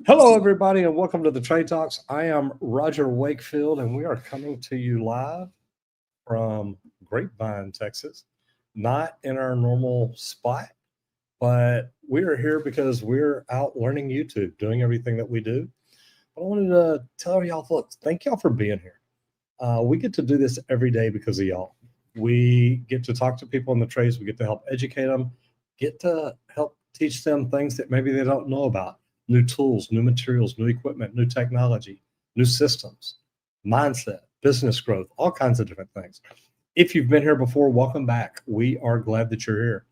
Hello, everybody, and welcome to the Trade Talks. I am Roger Wakefield, and we are coming to you live from Grapevine, Texas. Not in our normal spot, but we are here because we're out learning YouTube, doing everything that we do. But I wanted to tell y'all, look, thank y'all for being here. We get to do this every day because of y'all. We get to talk to people in the trades. We get to help educate them, get to help teach them things that maybe they don't know about, new tools, new materials, new equipment, new technology, new systems, mindset, business growth, all kinds of different things. If you've been here before, welcome back. We are glad that you're here.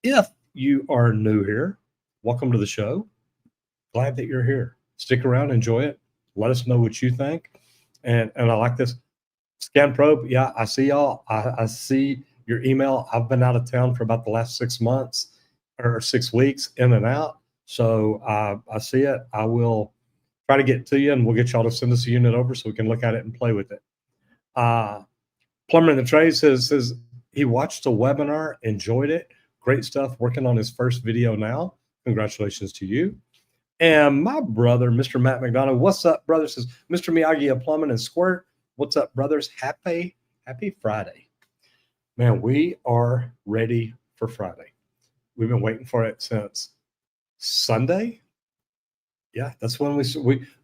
If you are new here, welcome to the show. Glad that you're here. Stick around, enjoy it. Let us know what you think. And I like this. Scan Probe, yeah, I see y'all. I see your email. I've been out of town for about the last 6 months or 6 weeks, in and out. So I see it. I will try to get to you, and we'll get y'all to send us a unit over so we can look at it and play with it. Plumber in the Trade says he watched a webinar, enjoyed it. Great stuff. Working on his first video now. Congratulations to you. And my brother, Mr. Matt McDonough, what's up, brother? Says Mr. Miyagi of Plumbing and Squirt. What's up, brothers? Happy Friday. Man, we are ready for Friday. We've been waiting for it since Sunday. Yeah, that's when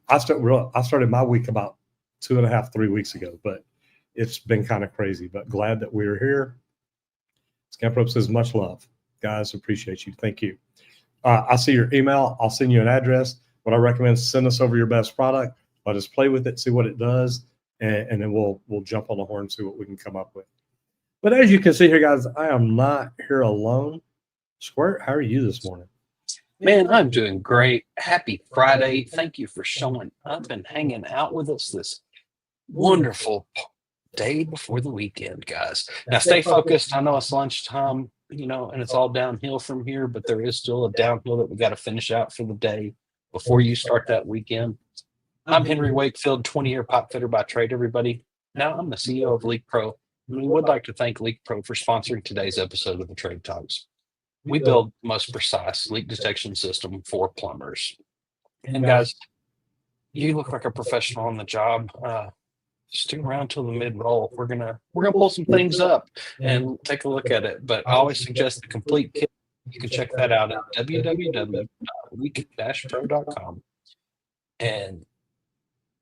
I started my week about 2.5, 3 weeks ago, but it's been kind of crazy. But glad that we're here. Scamp Rope says much love. Guys, appreciate you. Thank you. I see your email. I'll send you an address. What I recommend is send us over your best product. Let us play with it, see what it does, and then we'll jump on the horn and see what we can come up with. But as you can see here, guys, I am not here alone. Squirt, how are you this morning? Man, I'm doing great. Happy Friday. Thank you for showing up and hanging out with us this wonderful day before the weekend, guys. Now, stay focused. I know it's lunchtime, and it's all downhill from here, but there is still a downhill that we got to finish out for the day before you start that weekend. I'm Henry Wakefield, 20-year pipe fitter by trade, everybody. Now, I'm the CEO of Leak Pro, and we would like to thank Leak Pro for sponsoring today's episode of the Trade Talks. We build the most precise leak detection system for plumbers. And guys, you look like a professional on the job. Stick around till the mid roll. We're gonna pull some things up and take a look at it. But I always suggest the complete kit. You can check that out at www.leak-pro.com. And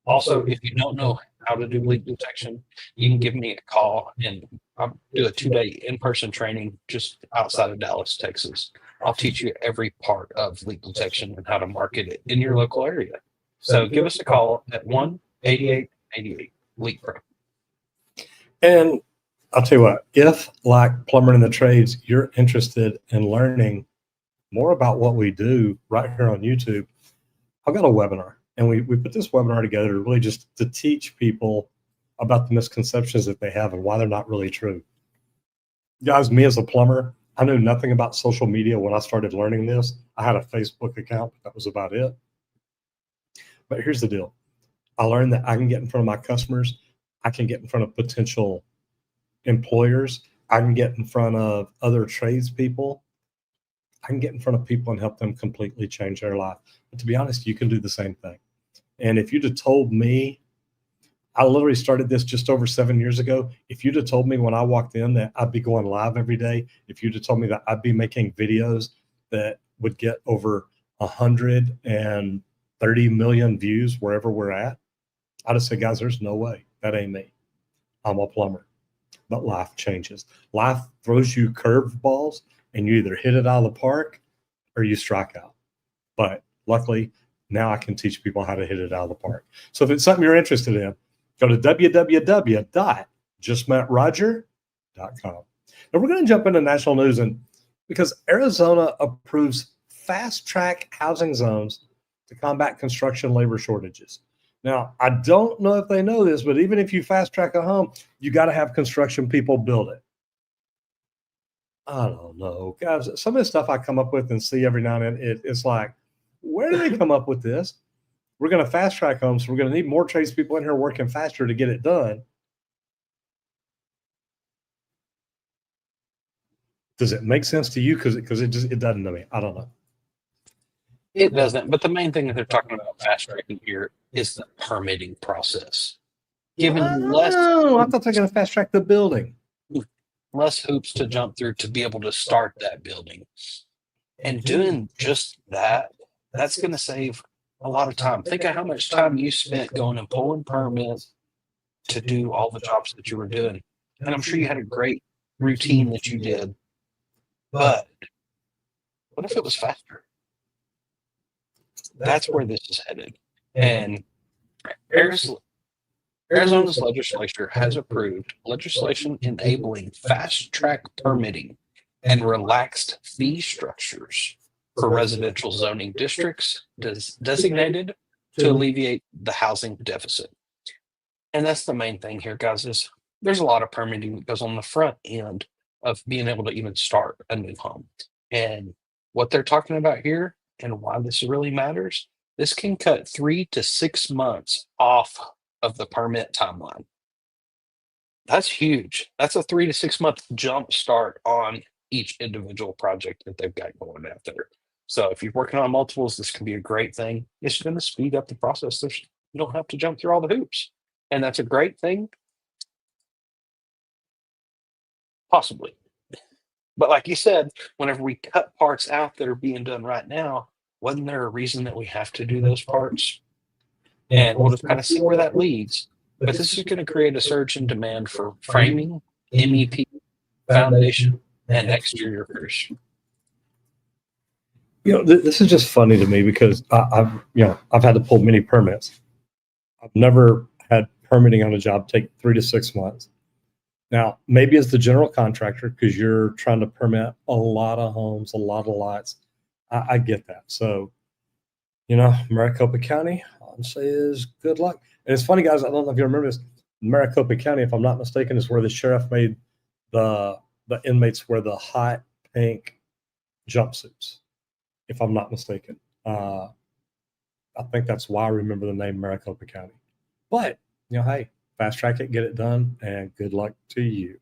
also, if you don't know how to do leak detection, you can give me a call and I'll do a 2-day in-person training just outside of Dallas, Texas. I'll teach you every part of leak detection and how to market it in your local area. So give us a call at 1-8888 Leak Pro. And I'll tell you what, if like Plumber in the Trades, you're interested in learning more about what we do right here on YouTube, I've got a webinar. And we put this webinar together to really just to teach people about the misconceptions that they have and why they're not really true. Guys, me as a plumber, I knew nothing about social media when I started learning this. I had a Facebook account, but that was about it. But here's the deal. I learned that I can get in front of my customers. I can get in front of potential employers. I can get in front of other tradespeople. I can get in front of people and help them completely change their life. But to be honest, you can do the same thing. And if you'd have told me, I literally started this just over 7 years ago. If you'd have told me when I walked in that I'd be going live every day, if you'd have told me that I'd be making videos that would get over 130 million views wherever we're at, I'd have said, guys, there's no way. That ain't me. I'm a plumber. But life changes. Life throws you curveballs, and you either hit it out of the park or you strike out. But luckily, now I can teach people how to hit it out of the park. So if it's something you're interested in, go to www.justmetroger.com. Now we're going to jump into national news, and because Arizona approves fast-track housing zones to combat construction labor shortages. Now, I don't know if they know this, but even if you fast-track a home, you got to have construction people build it. I don't know, guys. Some of the stuff I come up with and see every now and then, it's like, where do they come up with this? We're going to fast track homes. So we're going to need more tradespeople in here working faster to get it done. Does it make sense to you? Because it doesn't to me. I don't know. It doesn't. But the main thing that they're talking about fast tracking here is the permitting process. Given Oh, I thought they were going to fast track the building. less hoops to jump through to be able to start that building. And doing just that, that's going to save a lot of time. Think of how much time you spent going and pulling permits to do all the jobs that you were doing. And I'm sure you had a great routine that you did. But what if it was faster? That's where this is headed. And Arizona's legislature has approved legislation enabling fast track permitting and relaxed fee structures for residential zoning districts designated to alleviate the housing deficit. And that's the main thing here, guys, is there's a lot of permitting that goes on the front end of being able to even start a new home. And what they're talking about here and why this really matters, this can cut 3 to 6 months off of the permit timeline. That's huge. That's a 3 to 6 month jump start on each individual project that they've got going out there. So if you're working on multiples, this can be a great thing. It's going to speed up the process. You don't have to jump through all the hoops. And that's a great thing. Possibly. But like you said, whenever we cut parts out that are being done right now, wasn't there a reason that we have to do those parts? And we'll just kind of see where that leads. But this is going to create a surge in demand for framing, MEP, foundation, and exterior curves. This is just funny to me because I've had to pull many permits. I've never had permitting on a job take 3 to 6 months. Now, maybe as the general contractor, because you're trying to permit a lot of homes, a lot of lots, I get that. So, Maricopa County, I'll say is good luck. And it's funny, guys, I don't know if you remember this. Maricopa County, if I'm not mistaken, is where the sheriff made the inmates wear the hot pink jumpsuits, if I'm not mistaken. I think that's why I remember the name Maricopa County. But, hey, fast track it, get it done, and good luck to you.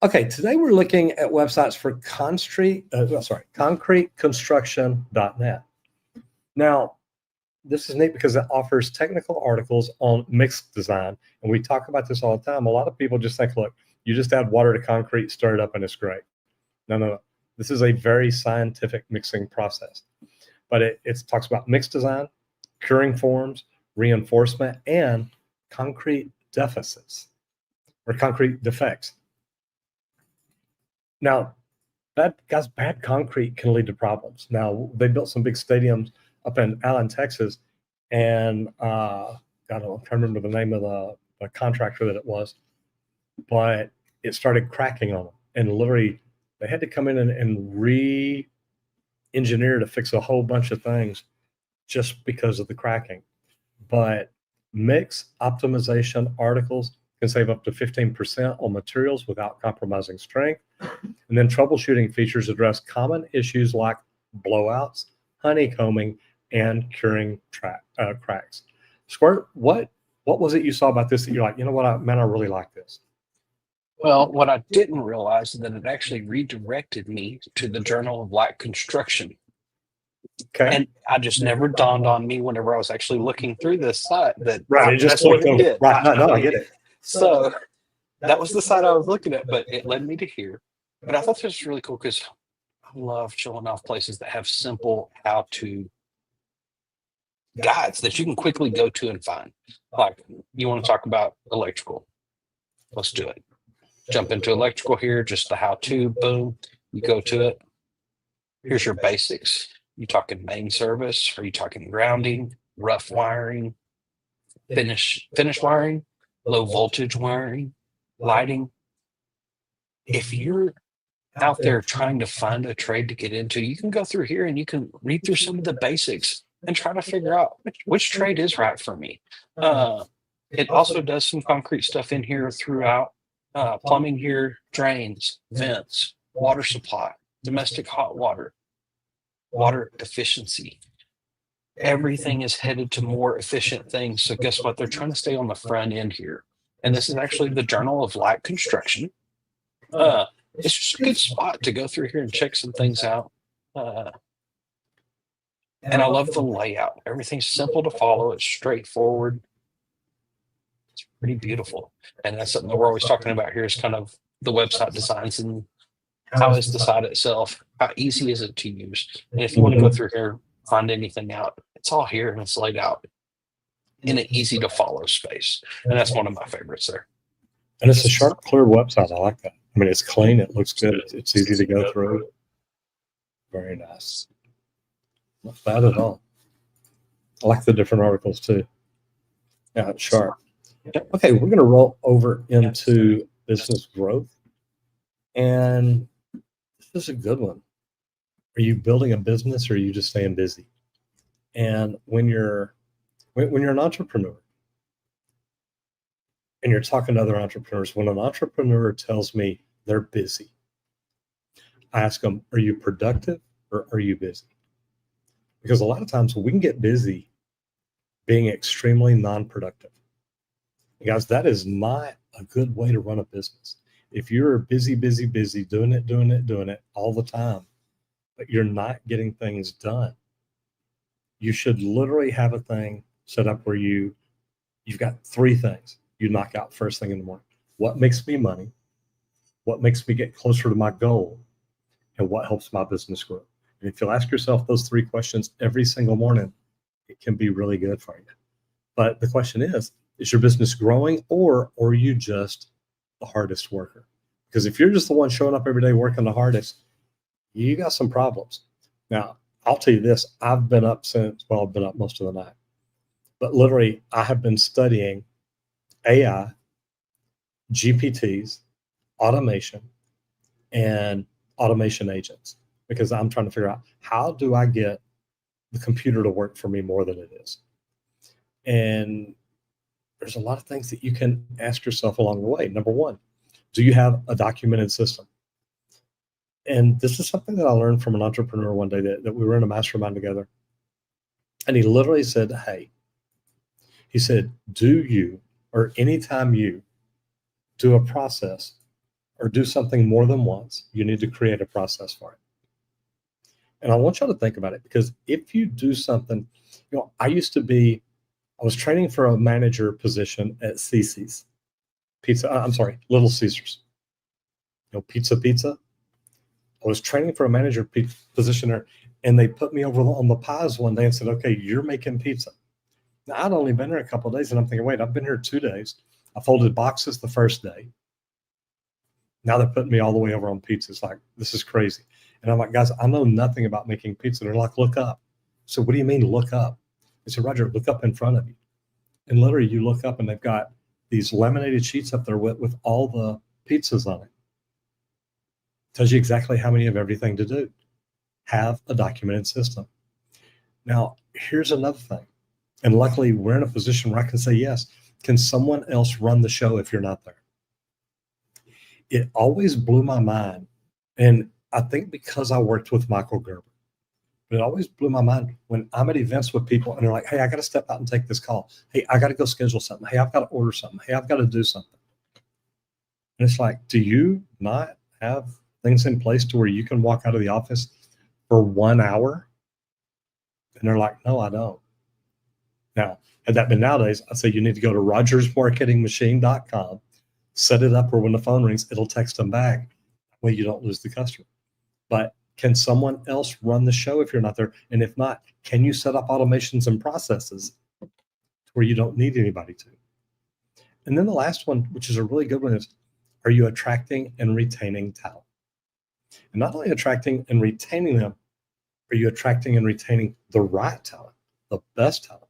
Okay, today we're looking at websites for concreteconstruction.net. Now, this is neat because it offers technical articles on mixed design, and we talk about this all the time. A lot of people just think, look, you just add water to concrete, stir it up, and it's great. No. This is a very scientific mixing process. But it talks about mixed design, curing forms, reinforcement, and concrete deficits or concrete defects. Now, bad concrete can lead to problems. Now, they built some big stadiums up in Allen, Texas, and I'm trying to remember the name of the contractor that it was, but it started cracking on them, and literally they had to come in and re-engineer to fix a whole bunch of things just because of the cracking. But mix optimization articles can save up to 15% on materials without compromising strength. And then troubleshooting features address common issues like blowouts, honeycombing, and curing cracks. Squirt, what was it you saw about this that you're like, I really like this? Well, what I didn't realize is that it actually redirected me to the Journal of Light Construction. Okay. And I just never dawned on me whenever I was actually looking through this site that right, it just looked over. Right, no, I get it. So that was the site I was looking at, but it led me to here. But I thought this was really cool because I love showing off places that have simple how-to guides that you can quickly go to and find. Like, you want to talk about electrical? Let's do it. Jump into electrical here, just the how-to, boom, you go to it. Here's your basics. You talking main service? Are you talking grounding, rough wiring, finish wiring, low voltage wiring, lighting? If you're out there trying to find a trade to get into, you can go through here and you can read through some of the basics and try to figure out which trade is right for me. It also does some concrete stuff in here throughout. Plumbing here, drains, vents, water supply, domestic hot water, water efficiency. Everything is headed to more efficient things. So guess what? They're trying to stay on the front end here. And this is actually the Journal of Light Construction. It's just a good spot to go through here and check some things out. And I love the layout. Everything's simple to follow. It's straightforward. It's pretty beautiful. And that's something that we're always talking about here is kind of the website designs and how is the site itself? How easy is it to use? And if you want to go through here, find anything out, it's all here and it's laid out in an easy to follow space. And that's one of my favorites there. And it's a sharp, clear website. I like that. I mean, it's clean. It looks good. It's easy to go through. Very nice. Not bad at all. I like the different articles too. Yeah, it's sharp. Okay, we're going to roll over into business growth. And this is a good one. Are you building a business or are you just staying busy? And when you're an entrepreneur and you're talking to other entrepreneurs, when an entrepreneur tells me they're busy, I ask them, are you productive or are you busy? Because a lot of times we can get busy being extremely non-productive. And guys, that is not a good way to run a business. If you're busy, doing it all the time, but you're not getting things done, you should literally have a thing set up where you've got 3 things you knock out first thing in the morning. What makes me money? What makes me get closer to my goal? And what helps my business grow? And if you'll ask yourself those 3 questions every single morning, it can be really good for you. But the question is your business growing or are you just the hardest worker? Because if you're just the one showing up every day working the hardest, you got some problems. Now, I'll tell you this, I've been up most of the night. But literally, I have been studying AI, GPTs, automation, and automation agents because I'm trying to figure out how do I get the computer to work for me more than it is. And there's a lot of things that you can ask yourself along the way. Number 1, do you have a documented system? And this is something that I learned from an entrepreneur one day that we were in a mastermind together. And he literally said, hey, he said, do you, or anytime you do a process or do something more than once, you need to create a process for it. And I want y'all to think about it because if you do something, I was training for a manager position at CC's Little Caesars. Pizza. I was training for a manager position there, and they put me over on the pies one day and said, okay, you're making pizza. Now, I'd only been there a couple of days, and I'm thinking, wait, I've been here 2 days. I folded boxes the first day. Now they're putting me all the way over on pizza. It's like, this is crazy. And I'm like, guys, I know nothing about making pizza. They're like, look up. So what do you mean look up? I said, Roger, look up in front of you. And literally you look up and they've got these laminated sheets up there with all the pizzas on it. Tells you exactly how many of everything to do. Have a documented system. Now, here's another thing. And luckily, we're in a position where I can say, yes, can someone else run the show if you're not there? It always blew my mind. And I think because I worked with Michael Gerber, but it always blew my mind when I'm at events with people and they're like, hey, I got to step out and take this call. Hey, I got to go schedule something. Hey, I've got to order something. Hey, I've got to do something. And it's like, do you not have things in place to where you can walk out of the office for 1 hour? And they're like, no, I don't. Now, had that been nowadays, I'd say you need to go to rogersmarketingmachine.com, set it up where when the phone rings, it'll text them back. That way you don't lose the customer. But can someone else run the show if you're not there? And if not, can you set up automations and processes where you don't need anybody to? And then the last one, which is a really good one, is are you attracting and retaining talent? And not only attracting and retaining them, are you attracting and retaining the right talent, the best talent?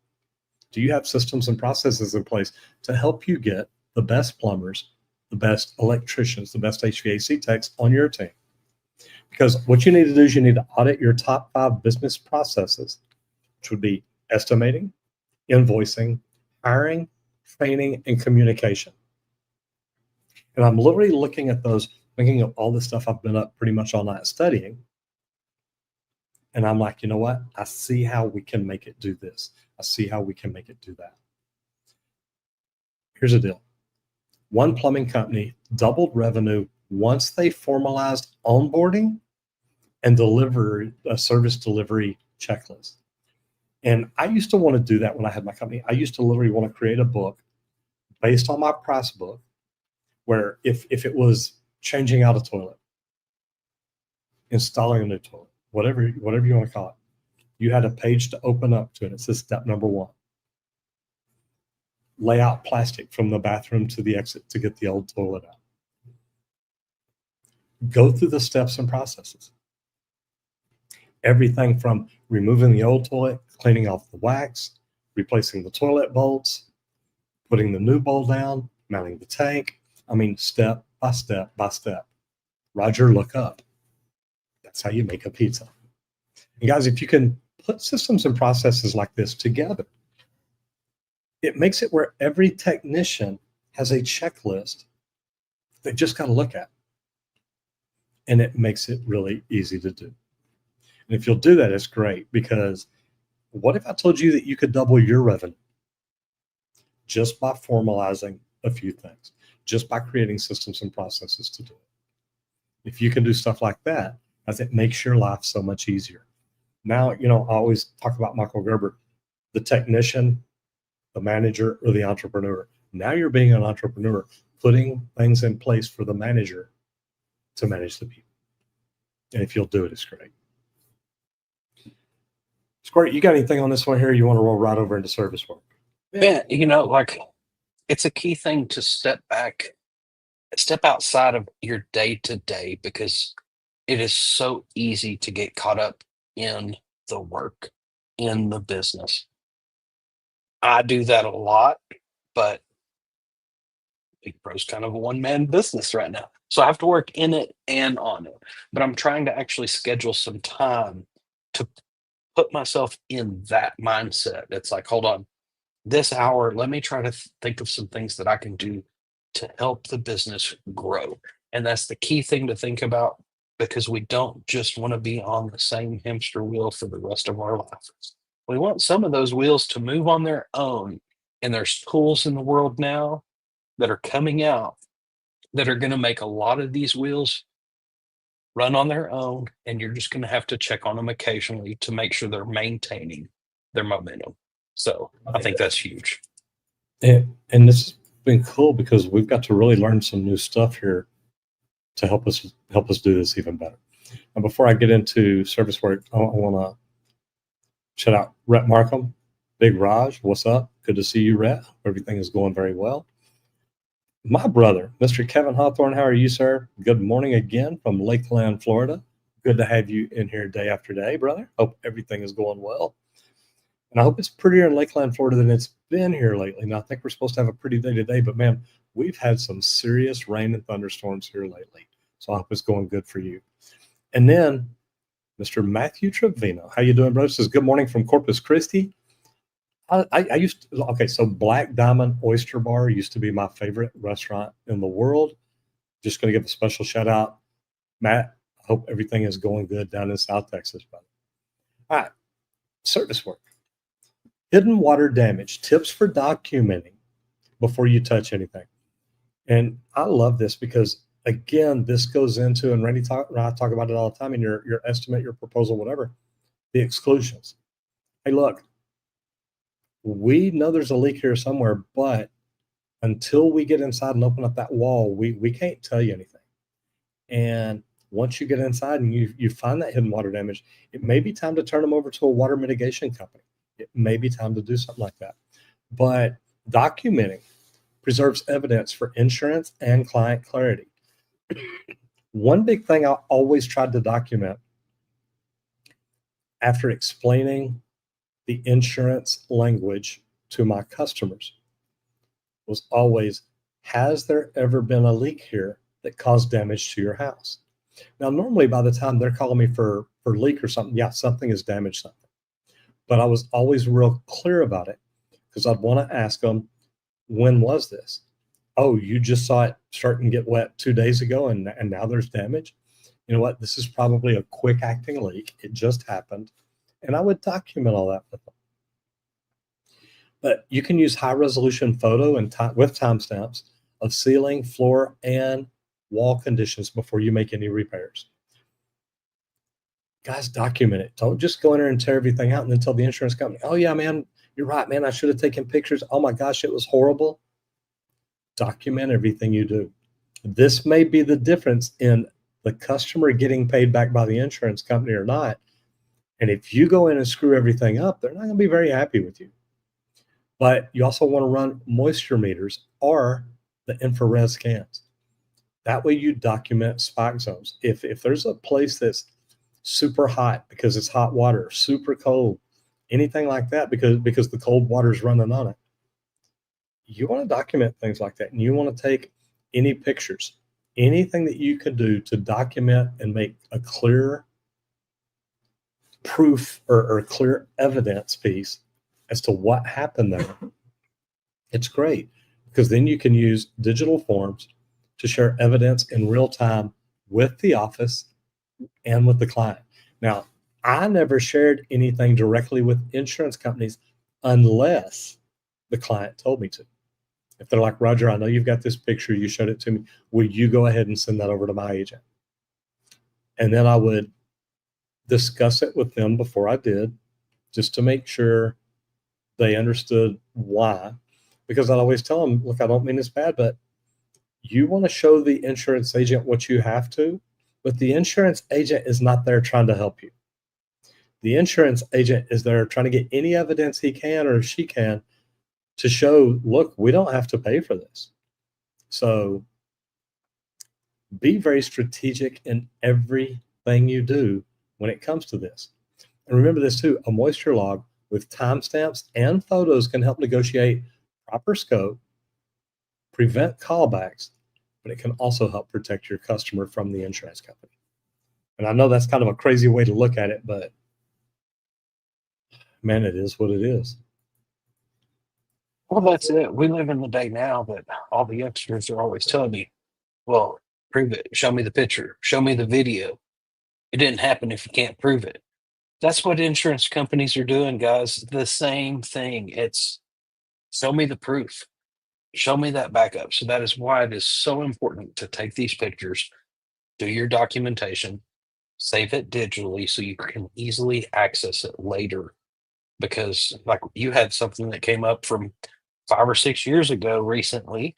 Do you have systems and processes in place to help you get the best plumbers, the best electricians, the best HVAC techs on your team? Because what you need to do is you need to audit your top 5 business processes, which would be estimating, invoicing, hiring, training, and communication. And I'm literally looking at those, thinking of all the stuff I've been up pretty much all night studying. And I'm like, you know what? I see how we can make it do this. I see how we can make it do that. Here's the deal. One plumbing company doubled revenue once they formalized onboarding and delivered a service delivery checklist. And I used to want to do that when I had my company. I used to literally want to create a book based on my price book, where if it was changing out a toilet, installing a new toilet, whatever you want to call it, you had a page to open up to it. It says step number 1. Lay out plastic from the bathroom to the exit to get the old toilet out. Go through the steps and processes. Everything from removing the old toilet, cleaning off the wax, replacing the toilet bolts, putting the new bowl down, mounting the tank. I mean, step by step by step. Roger, look up. That's how you make a pizza. And guys, if you can put systems and processes like this together, it makes it where every technician has a checklist they just got to look at. And it makes it really easy to do. And if you'll do that, it's great, because what if I told you that you could double your revenue just by formalizing a few things, just by creating systems and processes to do it? If you can do stuff like that, as it makes your life so much easier. Now, I always talk about Michael Gerber, the technician, the manager, or the entrepreneur. Now you're being an entrepreneur, putting things in place for the manager to manage the people. And if you'll do it, it's great. Squirt, you got anything on this one here? You want to roll right over into service work? Yeah, it's a key thing to step back, step outside of your day to day, because it is so easy to get caught up in the work, in the business. I do that a lot, but Big Pro's kind of a one-man business right now. So I have to work in it and on it. But I'm trying to actually schedule some time to put myself in that mindset. It's like, hold on, this hour, let me try to think of some things that I can do to help the business grow. And that's the key thing to think about, because we don't just want to be on the same hamster wheel for the rest of our lives. We want some of those wheels to move on their own. And there's tools in the world now that are coming out that are going to make a lot of these wheels run on their own. And you're just going to have to check on them occasionally to make sure they're maintaining their momentum. So I think that's huge. And this has been cool, because we've got to really learn some new stuff here to help us do this even better. And before I get into service work, I want to shout out Rhett Markham, Big Raj. What's up? Good to see you, Rhett. Everything is going very well. My brother, Mr. Kevin Hawthorne, how are you, sir? Good morning again from Lakeland, Florida. Good to have you in here day after day, brother. Hope everything is going well. And I hope it's prettier in Lakeland, Florida than it's been here lately. Now, I think we're supposed to have a pretty day today, but man, we've had some serious rain and thunderstorms here lately. So I hope it's going good for you. And then Mr. Matthew Trevino, how you doing, brother? Says, good morning from Corpus Christi. I used to, okay, so Black Diamond Oyster Bar used to be my favorite restaurant in the world. Just going to give a special shout out. Matt, I hope everything is going good down in South Texas, brother. All right, service work. Hidden water damage, tips for documenting before you touch anything. And I love this because, again, this goes into, and Randy and I talk about it all the time in your estimate, your proposal, whatever, the exclusions. Hey, look, we know there's a leak here somewhere, but until we get inside and open up that wall, we can't tell you anything. And once you get inside and you find that hidden water damage, it may be time to turn them over to a water mitigation company. It may be time to do something like that. But documenting preserves evidence for insurance and client clarity. One big thing I always tried to document after explaining the insurance language to my customers was always, has there ever been a leak here that caused damage to your house? Now, normally by the time they're calling me for leak or something, yeah, something has damaged something. But I was always real clear about it, because I'd want to ask them, when was this? Oh, you just saw it starting to get wet 2 days ago and now there's damage? You know what? This is probably a quick acting leak. It just happened. And I would document all that with them. But you can use high resolution photo and with timestamps of ceiling, floor, and wall conditions before you make any repairs. Guys, document it. Don't just go in there and tear everything out and then tell the insurance company, oh, yeah, man, you're right, man. I should have taken pictures. Oh, my gosh, it was horrible. Document everything you do. This may be the difference in the customer getting paid back by the insurance company or not. And if you go in and screw everything up, they're not going to be very happy with you. But you also want to run moisture meters or the infrared scans. That way you document spike zones. If there's a place that's super hot because it's hot water, super cold, anything like that, because the cold water is running on it, you want to document things like that. And you want to take any pictures, anything that you can do to document and make a clear proof or clear evidence piece as to what happened there. It's great because then you can use digital forms to share evidence in real time with the office and with the client. Now, I never shared anything directly with insurance companies unless the client told me to. If they're like, Roger, I know you've got this picture, you showed it to me. Will you go ahead and send that over to my agent? And then I would discuss it with them before I did, just to make sure they understood why. Because I'd always tell them, look, I don't mean this bad, but you want to show the insurance agent what you have to, but the insurance agent is not there trying to help you. The insurance agent is there trying to get any evidence he can or she can to show, look, we don't have to pay for this. So be very strategic in everything you do when it comes to this. And remember this too, a moisture log with timestamps and photos can help negotiate proper scope, prevent callbacks, but it can also help protect your customer from the insurance company. And I know that's kind of a crazy way to look at it, but man, it is what it is. Well, that's it. We live in the day now that all the youngsters are always telling me, well, prove it. Show me the picture. Show me the video. It didn't happen if you can't prove it. That's what insurance companies are doing, guys. The same thing. It's show me the proof. Show me that backup. So that is why it is so important to take these pictures, do your documentation, save it digitally so you can easily access it later. Because, like, you had something that came up from 5 or 6 years ago recently,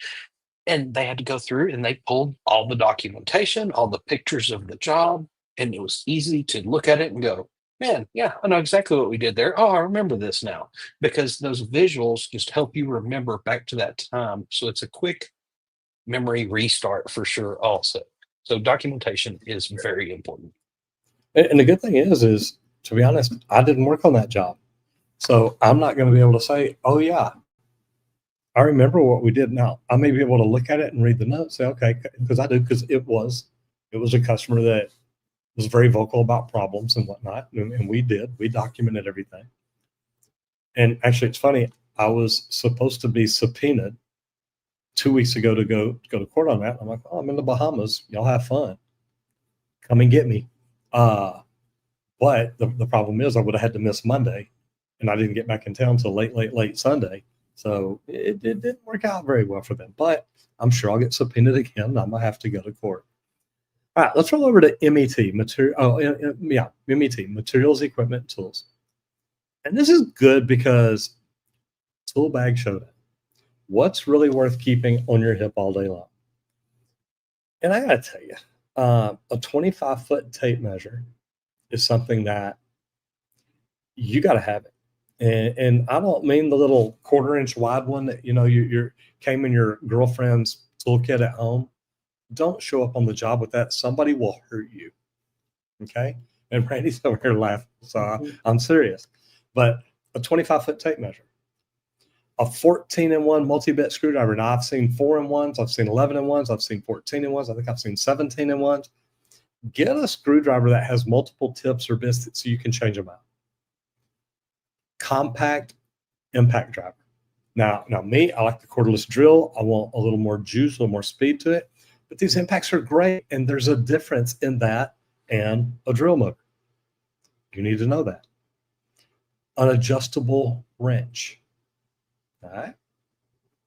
and they had to go through and they pulled all the documentation, all the pictures of the job, and it was easy to look at it and go, man, yeah, I know exactly what we did there. Oh, I remember this now. Because those visuals just help you remember back to that time. So it's a quick memory restart for sure, also. So documentation is very important. And the good thing is to be honest, I didn't work on that job. So I'm not going to be able to say, oh, yeah, I remember what we did. Now, I may be able to look at it and read the notes, say, okay, because I do, because it was a customer that was very vocal about problems and whatnot. And we documented everything. And actually, it's funny, I was supposed to be subpoenaed 2 weeks ago to go to court on that. I'm like, oh, I'm in the Bahamas. Y'all have fun. Come and get me. But the problem is I would have had to miss Monday, and I didn't get back in town till late Sunday. So it didn't work out very well for them. But I'm sure I'll get subpoenaed again. I'm going to have to go to court. All right, let's roll over to MET, MET, Materials, Equipment, Tools. And this is good because Tool Bag showed it. What's really worth keeping on your hip all day long? And I got to tell you, a 25-foot tape measure is something that you got to have it. And I don't mean the little 1/4-inch wide one that, you came in your girlfriend's toolkit at home. Don't show up on the job with that. Somebody will hurt you. Okay. And Randy's over here laughing. So I'm serious. But a 25-foot tape measure, a 14-in-1 multi-bit screwdriver. Now I've seen 4-in-1s, I've seen 11-in-1s, I've seen 14-in-1s, I think I've seen 17-in-1s. Get a screwdriver that has multiple tips or bits so you can change them out. Compact impact driver. Now me, I like the cordless drill. I want a little more juice, a little more speed to it. But these impacts are great, and there's a difference in that and a drill motor. You need to know that. An adjustable wrench. All right.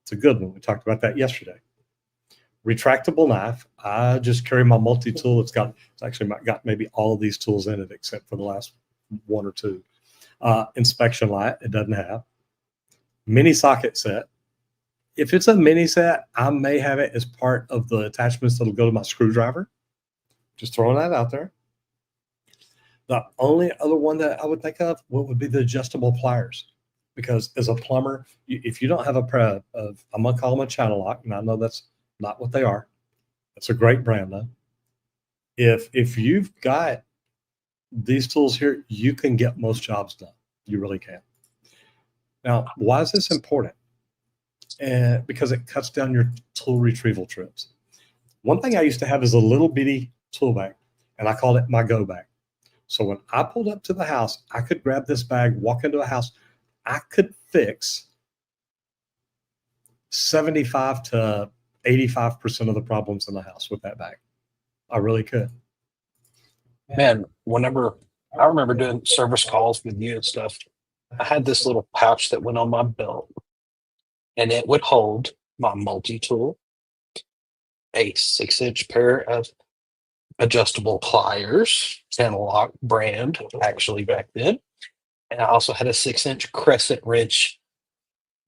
It's a good one. We talked about that yesterday. retractable knife. I just carry my multi-tool. It's actually got maybe all of these tools in it except for the last one or two. Inspection light, it doesn't have. Mini socket set. If it's a mini set, I may have it as part of the attachments that'll go to my screwdriver. Just throwing that out there. The only other one that I would think of would be the adjustable pliers. Because as a plumber, if you don't have a pair of, I'm going to call them a channel lock, and I know that's not what they are. It's a great brand though. If you've got these tools here, you can get most jobs done. You really can. Now, why is this important? And because it cuts down your tool retrieval trips. One thing I used to have is a little bitty tool bag, and I called it my go bag. So when I pulled up to the house, I could grab this bag, walk into a house. I could fix 75 to 85% of the problems in the house with that bag. I really could. Man, whenever I remember doing service calls with you and stuff, I had this little pouch that went on my belt, and it would hold my multi-tool, a 6-inch pair of adjustable pliers, channel lock brand, actually back then. And I also had a 6-inch crescent wrench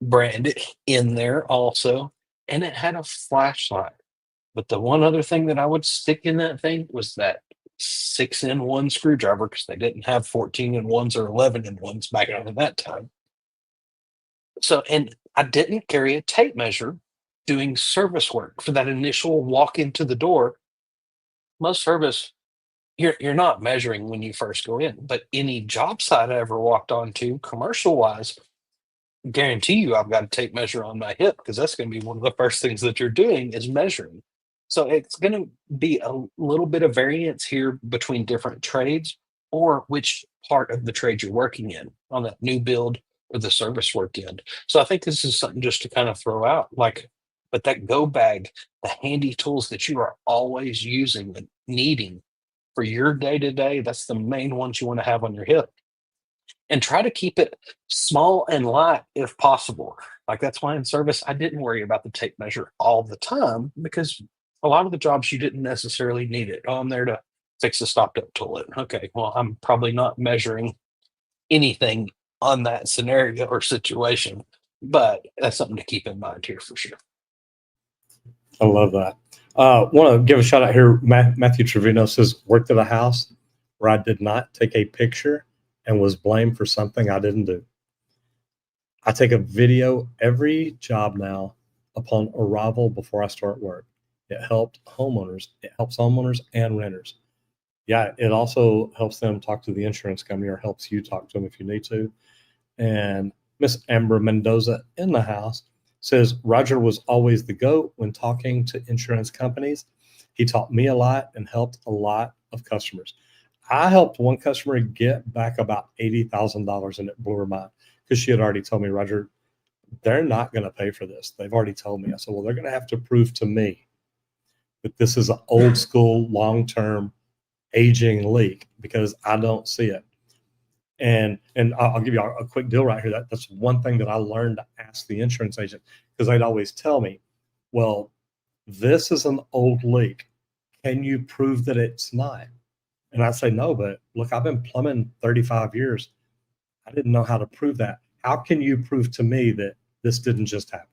brand in there also. And it had a flashlight. But the one other thing that I would stick in that thing was that 6-in-1 screwdriver, because they didn't have 14-in-1s or 11-in-1s back in that time. So, and I didn't carry a tape measure doing service work for that initial walk into the door. Most service, you're not measuring when you first go in, but any job site I ever walked onto, commercial wise, guarantee you I've got a tape measure on my hip because that's going to be one of the first things that you're doing is measuring. So it's going to be a little bit of variance here between different trades or which part of the trade you're working in on that new build or the service work end. So I think this is something just to kind of throw out like, but that go bag, the handy tools that you are always using and needing for your day to day, that's the main ones you want to have on your hip. And try to keep it small and light if possible. Like that's why in service, I didn't worry about the tape measure all the time because a lot of the jobs you didn't necessarily need it. Oh, I'm there to fix a stopped up toilet. Okay, well, I'm probably not measuring anything on that scenario or situation, but that's something to keep in mind here for sure. I love that. Want to give a shout out here. Matthew Trevino says, worked at a house where I did not take a picture and was blamed for something I didn't do. I take a video every job now upon arrival before I start work. It helps homeowners and renters. Yeah, it also helps them talk to the insurance company or helps you talk to them if you need to. And Miss Amber Mendoza in the house says, Roger was always the GOAT when talking to insurance companies. He taught me a lot and helped a lot of customers. I helped one customer get back about $80,000 and it blew her mind because she had already told me, Roger, they're not going to pay for this. They've already told me. I said, well, they're going to have to prove to me that this is an old school, long-term aging leak because I don't see it. And I'll give you a quick deal right here. That's one thing that I learned to ask the insurance agent because they'd always tell me, well, this is an old leak. Can you prove that it's not? And I say, no, but look, I've been plumbing 35 years. I didn't know how to prove that. How can you prove to me that this didn't just happen?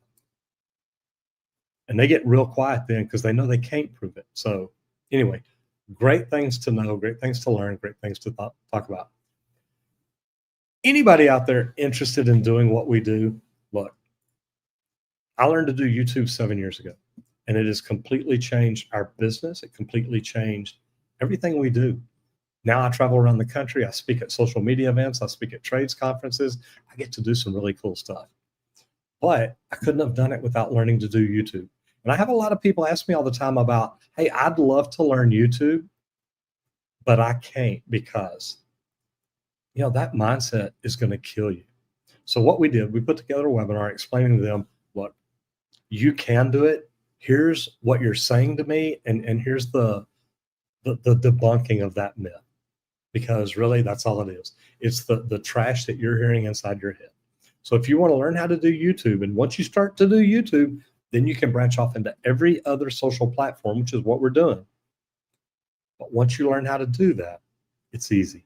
And they get real quiet then because they know they can't prove it. So anyway, great things to know, great things to learn, great things to talk about. Anybody out there interested in doing what we do, look, I learned to do YouTube 7 years ago, and it has completely changed our business. It completely changed everything we do. Now I travel around the country. I speak at social media events. I speak at trades conferences. I get to do some really cool stuff. But I couldn't have done it without learning to do YouTube. And I have a lot of people ask me all the time about, hey, I'd love to learn YouTube, but I can't because, that mindset is going to kill you. So what we did, we put together a webinar explaining to them, look, you can do it. Here's what you're saying to me. And here's the debunking of that myth. Because really that's all it is. It's the trash that you're hearing inside your head. So if you want to learn how to do YouTube, and once you start to do YouTube, then you can branch off into every other social platform, which is what we're doing. But once you learn how to do that, it's easy.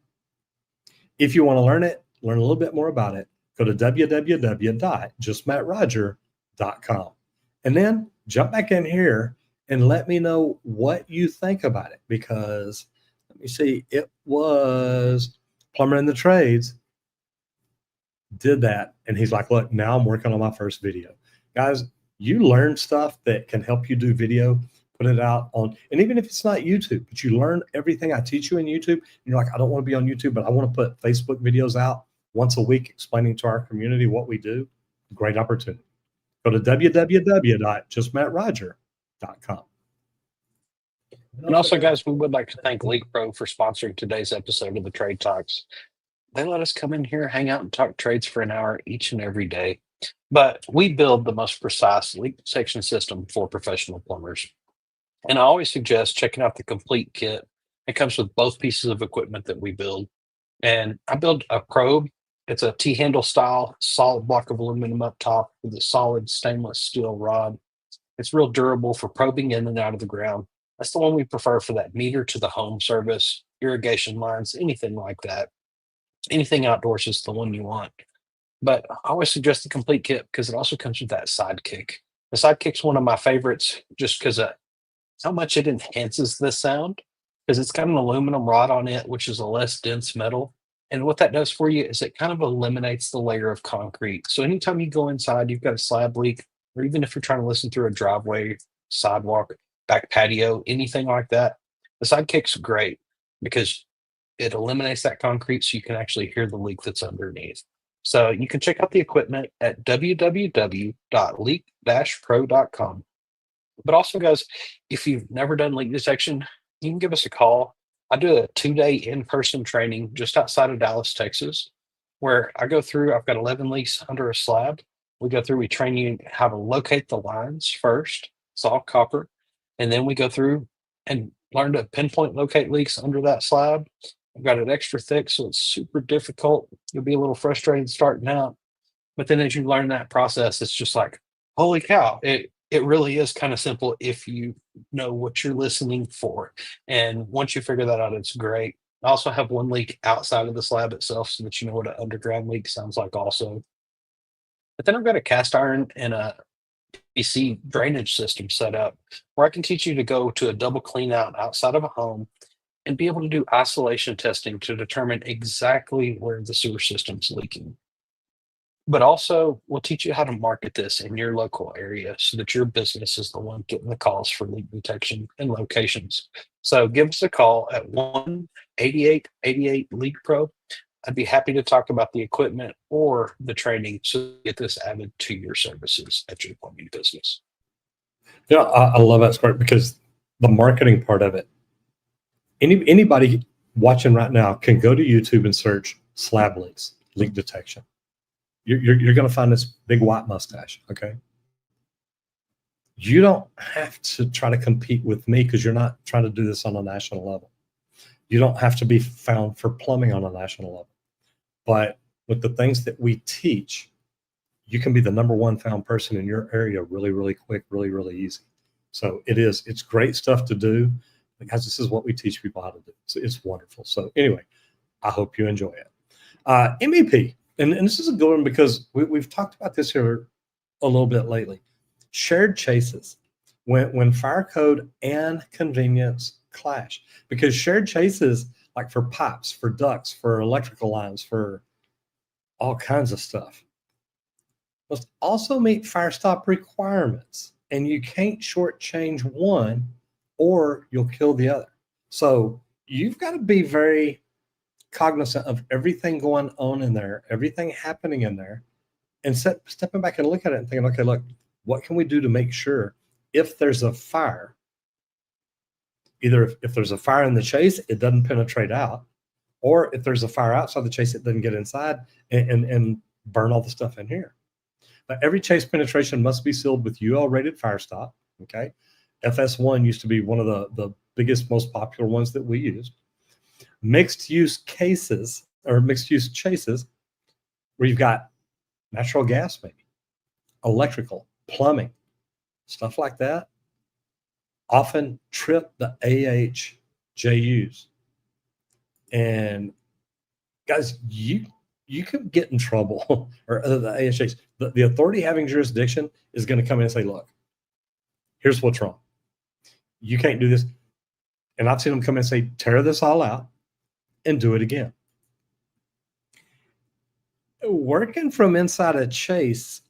If you want to learn it, learn a little bit more about it, go to www.justmattroger.com. And then jump back in here and let me know what you think about it. Because let me see, it was Plumber in the Trades did that. And he's like, look, now I'm working on my first video. Guys, you learn stuff that can help you do video, put it out on, and even if it's not YouTube, but you learn everything I teach you in YouTube, and you're like, I don't want to be on YouTube, but I want to put Facebook videos out once a week explaining to our community what we do. Great opportunity. Go to www.justmattroger.com. And also, guys, we would like to thank League Pro for sponsoring today's episode of the Trade Talks. They let us come in here, hang out, and talk trades for an hour each and every day. But we build the most precise leak detection system for professional plumbers. And I always suggest checking out the complete kit. It comes with both pieces of equipment that we build. And I build a probe. It's a T-handle style, solid block of aluminum up top with a solid stainless steel rod. It's real durable for probing in and out of the ground. That's the one we prefer for that meter to the home service, irrigation lines, anything like that. Anything outdoors is the one you want. But I always suggest the complete kit because it also comes with that sidekick. The sidekick's one of my favorites just because of how much it enhances the sound, because it's got an aluminum rod on it, which is a less dense metal. And what that does for you is it kind of eliminates the layer of concrete. So anytime you go inside, you've got a slab leak, or even if you're trying to listen through a driveway, sidewalk, back patio, anything like that, the sidekick's great because it eliminates that concrete so you can actually hear the leak that's underneath. So you can check out the equipment at www.leak-pro.com. But also, guys, if you've never done leak detection, you can give us a call. I do a 2-day in-person training just outside of Dallas, Texas, where I go through, I've got 11 leaks under a slab. We go through, we train you how to locate the lines first. It's all copper. And then we go through and learn to pinpoint locate leaks under that slab. I've got it extra thick, so it's super difficult. You'll be a little frustrated starting out. But then as you learn that process, it's just like, holy cow, it really is kind of simple if you know what you're listening for. And once you figure that out, it's great. I also have one leak outside of the slab itself so that you know what an underground leak sounds like also. But then I've got a cast iron and a PVC drainage system set up where I can teach you to go to a double clean out outside of a home and be able to do isolation testing to determine exactly where the sewer system's leaking. But also, we'll teach you how to market this in your local area so that your business is the one getting the calls for leak detection and locations. So give us a call at 1-8888-LEAK-PRO. I'd be happy to talk about the equipment or the training to get this added to your services at your plumbing business. Yeah, I love that part because the marketing part of it. Anybody watching right now can go to YouTube and search slab leaks, leak detection. You're going to find this big white mustache, okay? You don't have to try to compete with me because you're not trying to do this on a national level. You don't have to be found for plumbing on a national level. But with the things that we teach, you can be the number one found person in your area really, really quick, really, really easy. So it's great stuff to do because this is what we teach people how to do. So it's wonderful. So anyway, I hope you enjoy it. MEP. And this is a good one because we've talked about this here a little bit lately. Shared chases, when fire code and convenience clash, because shared chases, like for pipes, for ducts, for electrical lines, for all kinds of stuff, must also meet fire stop requirements. And you can't shortchange one or you'll kill the other. So you've got to be very cognizant of everything going on in there, everything happening in there, and stepping back and look at it and thinking, okay, look, what can we do to make sure if there's a fire, either if there's a fire in the chase, it doesn't penetrate out, or if there's a fire outside the chase, it doesn't get inside and burn all the stuff in here. But every chase penetration must be sealed with UL rated fire stop. Okay. FS1 used to be one of the biggest, most popular ones that we used. Mixed use cases or mixed use chases where you've got natural gas, maybe electrical, plumbing, stuff like that often trip the AHJUs. And guys, you could get in trouble, or the AHJs. The authority having jurisdiction is going to come in and say, look, here's what's wrong. You can't do this. And I've seen them come in and say, tear this all out and do it again. Working from inside a chase,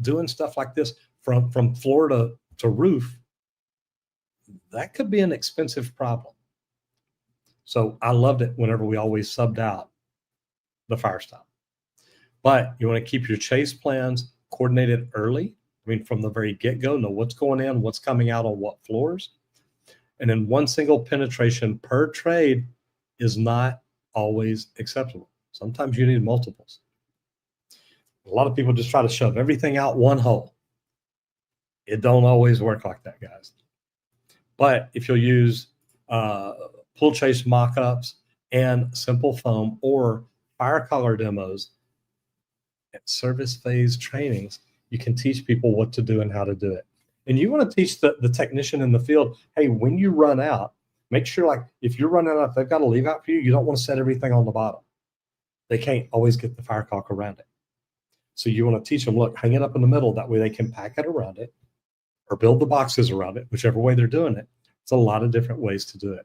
doing stuff like this from floor to roof, that could be an expensive problem. So I loved it whenever we always subbed out the fire stop. But you want to keep your chase plans coordinated early. I mean, from the very get-go, know what's going in, what's coming out on what floors. And then one single penetration per trade is not always acceptable. Sometimes you need multiples. A lot of people just try to shove everything out one hole. It don't always work like that, guys. But if you'll use pull chase mock-ups and simple foam or fire collar demos at service phase trainings, you can teach people what to do and how to do it. And you want to teach the technician in the field, hey, when you run out, make sure, like, if you're running out, if they've got a leave out for you, you don't want to set everything on the bottom. They can't always get the fire caulk around it. So you want to teach them, look, hang it up in the middle. That way they can pack it around it or build the boxes around it, whichever way they're doing it. It's a lot of different ways to do it.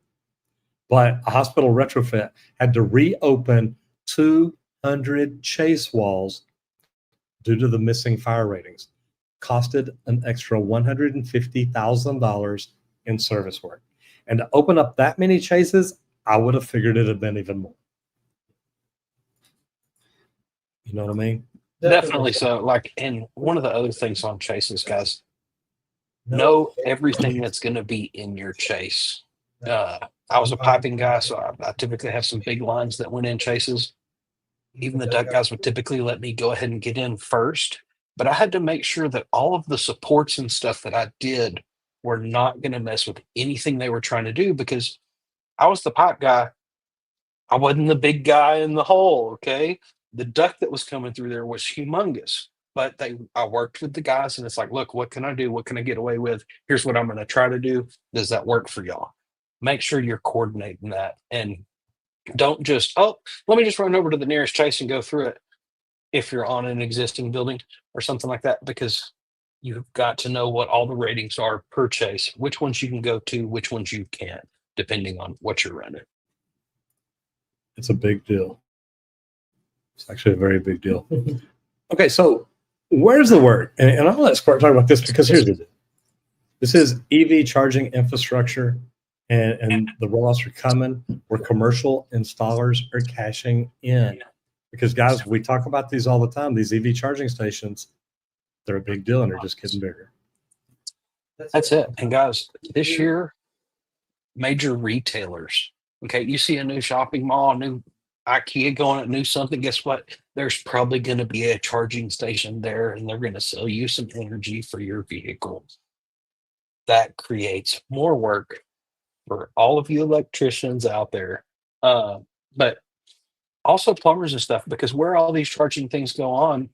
But a hospital retrofit had to reopen 200 chase walls due to the missing fire ratings. Costed an extra $150,000 in service work. And to open up that many chases, I would have figured it had been even more. You know what I mean? Definitely so. Like, and one of the other things on chases, guys, know everything that's going to be in your chase. I was a piping guy, so I typically have some big lines that went in chases. Even the duck guys would typically let me go ahead and get in first, but I had to make sure that all of the supports and stuff that I did were not going to mess with anything they were trying to do, because I was the pipe guy. I wasn't the big guy in the hole. Okay. The duck that was coming through there was humongous, but I worked with the guys, and it's like, look, what can I do? What can I get away with? Here's what I'm going to try to do. Does that work for y'all? Make sure you're coordinating that, and don't just, oh, let me just run over to the nearest chase and go through it if you're on an existing building or something like that, because you've got to know what all the ratings are per chase, which ones you can go to, which ones you can't, depending on what you're running. It's a big deal. It's actually a very big deal. Okay, so where's the work? And I'm going to let Squirt talk about this, because here's the deal. This is EV charging infrastructure, and the rollouts are coming where commercial installers are cashing in. Because, guys, we talk about these all the time. These EV charging stations, they're a big deal, and they're just getting bigger. That's it. And guys, this year, major retailers, okay, you see a new shopping mall, new IKEA going, a new something, guess what? There's probably going to be a charging station there, and they're going to sell you some energy for your vehicle. That creates more work for all of you electricians out there, but also plumbers and stuff, because where all these charging things go on,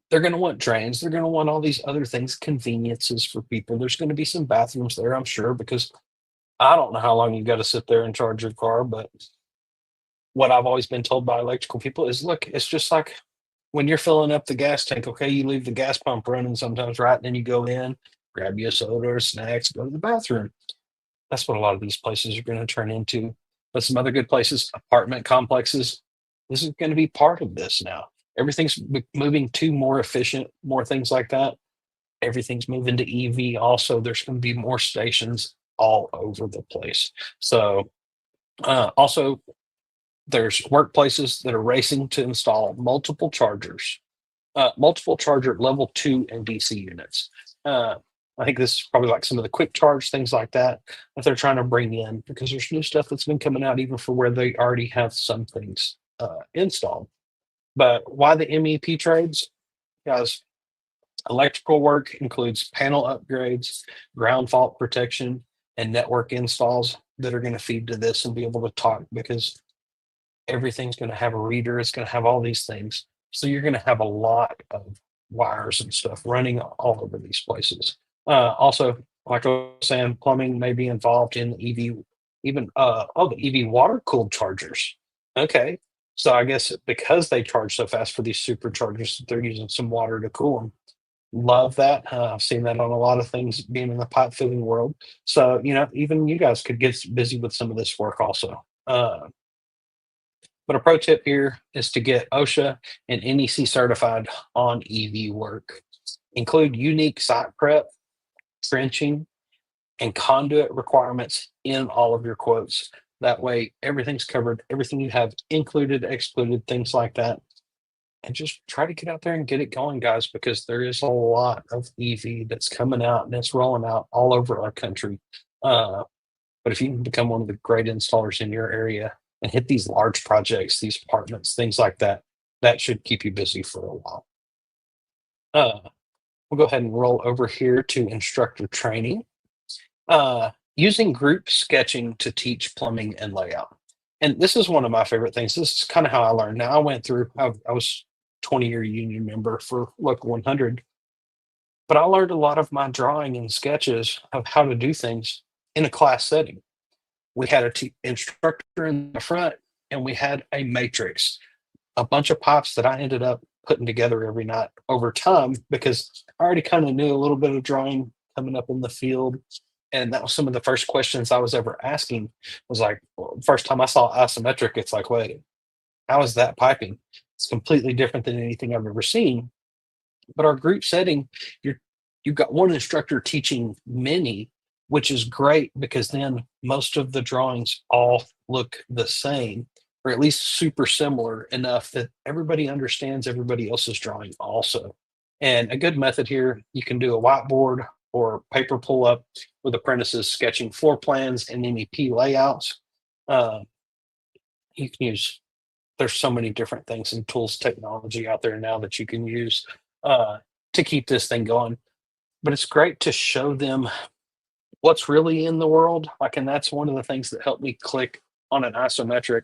they're going to want drains. They're going to want all these other things, conveniences for people. There's going to be some bathrooms there, I'm sure, because I don't know how long you got to sit there and charge your car. But what I've always been told by electrical people is, look, it's just like when you're filling up the gas tank. Okay, you leave the gas pump running sometimes, right? And then you go in, grab you a soda or snacks, go to the bathroom. That's what a lot of these places are going to turn into. But some other good places, apartment complexes, this is going to be part of this now. Everything's moving to more efficient, more things like that. Everything's moving to EV. Also, there's going to be more stations all over the place. So, also, there's workplaces that are racing to install multiple chargers, multiple charger level 2 and DC units. I think this is probably like some of the quick charge things like that they're trying to bring in, because there's new stuff that's been coming out even for where they already have some things installed. But why the MEP trades? Guys, electrical work includes panel upgrades, ground fault protection, and network installs that are going to feed to this and be able to talk, because everything's going to have a reader. It's going to have all these things. So you're going to have a lot of wires and stuff running all over these places. Also, like I was saying, plumbing may be involved in EV, even the EV water cooled chargers. Okay, so I guess because they charge so fast for these superchargers, they're using some water to cool them. Love that. I've seen that on a lot of things being in the pipe fitting world. So, even you guys could get busy with some of this work also. But a pro tip here is to get OSHA and NEC certified on EV work. Include unique site prep, trenching, and conduit requirements in all of your quotes. That way, everything's covered, everything you have included, excluded, things like that. And just try to get out there and get it going, guys, because there is a lot of EV that's coming out and it's rolling out all over our country. Uh, but if you can become one of the great installers in your area and hit these large projects, these apartments, things like that, that should keep you busy for a while. Uh, we'll go ahead and roll over here to instructor training. Using group sketching to teach plumbing and layout. And this is one of my favorite things. This is kind of how I learned. Now I went through, I was 20-year union member for Local 100, but I learned a lot of my drawing and sketches of how to do things in a class setting. We had a instructor in the front and we had a matrix, a bunch of pops that I ended up putting together every night over time because I already kind of knew a little bit of drawing coming up in the field. And that was some of the first questions I was ever asking was like, first time I saw isometric, it's like, wait, how is that piping? It's completely different than anything I've ever seen. But our group setting, you've got one instructor teaching many, which is great because then most of the drawings all look the same, or at least super similar enough that everybody understands everybody else's drawing also. And a good method here, you can do a whiteboard or paper pull up with apprentices sketching floor plans and MEP layouts. Uh, you can use, there's so many different things and tools, technology out there now that you can use uh, to keep this thing going. But it's great to show them what's really in the world. Like, and that's one of the things that helped me click on an isometric